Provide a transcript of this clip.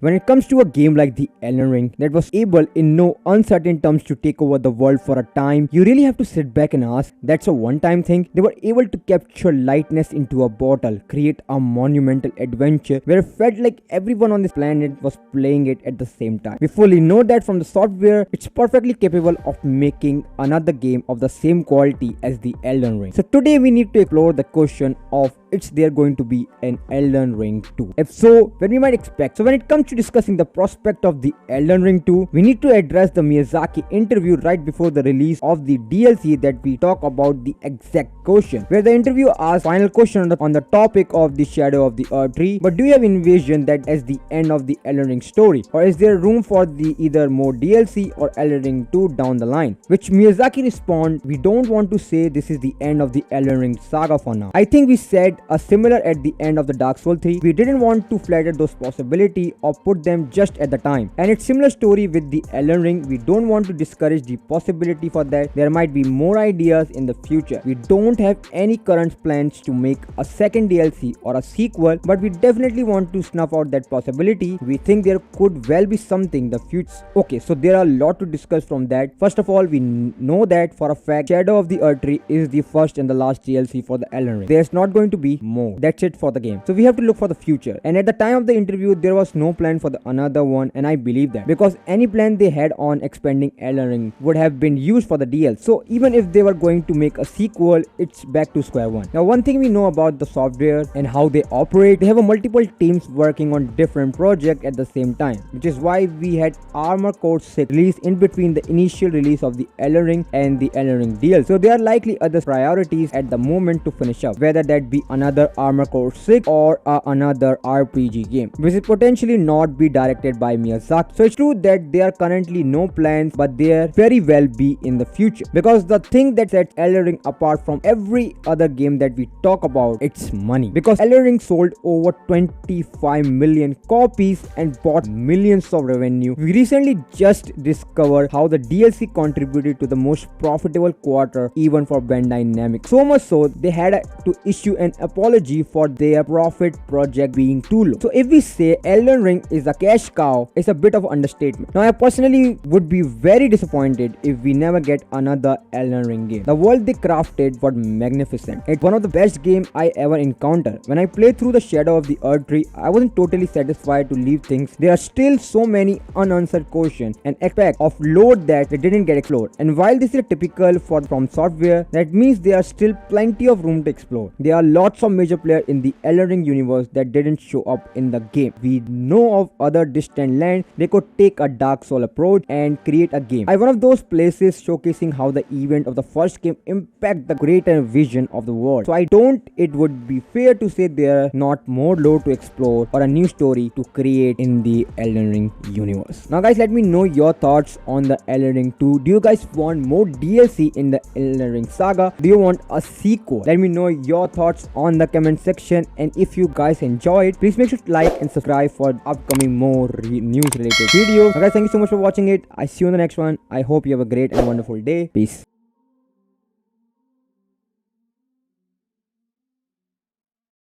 When it comes to a game like the Elden Ring that was able in no uncertain terms to take over the world for a time, you really have to sit back and ask, that's a one-time thing? They were able to capture lightness into a bottle, create a monumental adventure where it felt like everyone on this planet was playing it at the same time. We fully know that from the software, it's perfectly capable of making another game of the same quality as the Elden Ring. So today we need to explore the question of, is there going to be an Elden Ring 2? If so, when we might expect? So when it comes to discussing the prospect of the Elden Ring 2, we need to address the Miyazaki interview right before the release of the DLC that we talk about the exact question, where the interview asked final question on the topic of the Shadow of the Earth tree. But do you have envisioned that as the end of the Elden Ring story, or is there room for the either more DLC or Elden Ring 2 down the line? Which Miyazaki respond, we don't want to say this is the end of the Elden Ring saga for now. I think we said a similar at the end of the Dark Souls 3. We didn't want to flatter those possibilities or put them just at the time. And it's similar story with the Elden Ring. We don't want to discourage the possibility for that. There might be more ideas in the future. We don't have any current plans to make a second DLC or a sequel, but we definitely want to snuff out that possibility. We think there could well be something in the future. Okay, so there are a lot to discuss from that. First of all, we know that for a fact Shadow of the Earth tree is the first and the last DLC for the Elden Ring. There's not going to be more. That's it for the game. So we have to look for the future. And at the time of the interview, there was no plan for the another one, and I believe that because any plan they had on expanding Elden Ring would have been used for the DLC. So even if they were going to make a sequel, it's back to square one. Now, one thing we know about the software and how they operate, they have a multiple teams working on different projects at the same time, which is why we had Armored Core 6 released in between the initial release of the Elden Ring and the Elden Ring DLC. So there are likely other priorities at the moment to finish up, whether that be another Armored Core 6 or another RPG game, which is potentially not be directed by Miyazaki. So it's true that there are currently no plans, but there very well be in the future, because the thing that sets Elden Ring apart from every other game that we talk about, it's money. Because Elden Ring sold over 25 million copies and brought millions of revenue. We recently just discovered how the DLC contributed to the most profitable quarter even for Bandai Namco. So much so they had to issue an apology for their profit project being too low. So if we say Elden Ring is a cash cow, it's a bit of an understatement. Now I personally would be very disappointed if we never get another Elden Ring game. The world they crafted was magnificent. It's one of the best games I ever encountered. When I played through the Shadow of the Earth tree, I wasn't totally satisfied to leave things. There are still so many unanswered questions and aspects of lore that they didn't get explored. And while this is typical for FromSoftware, that means there are still plenty of room to explore. There are lots of major players in the Elden Ring universe that didn't show up in the game. We know of other distant lands they could take a Dark Soul approach and create a game. One of those places showcasing how the event of the first game impact the greater vision of the world. So I don't it would be fair to say there are not more lore to explore or a new story to create in the Elden Ring universe. Now guys, let me know your thoughts on the Elden Ring 2. Do you guys want more DLC in the Elden Ring saga? Do you want a sequel? Let me know your thoughts on the comment section, and if you guys enjoyed, please make sure to like and subscribe for upcoming more news related videos. Now guys, thank you so much for watching it. I see you in the next one. I hope you have a great and wonderful day. Peace.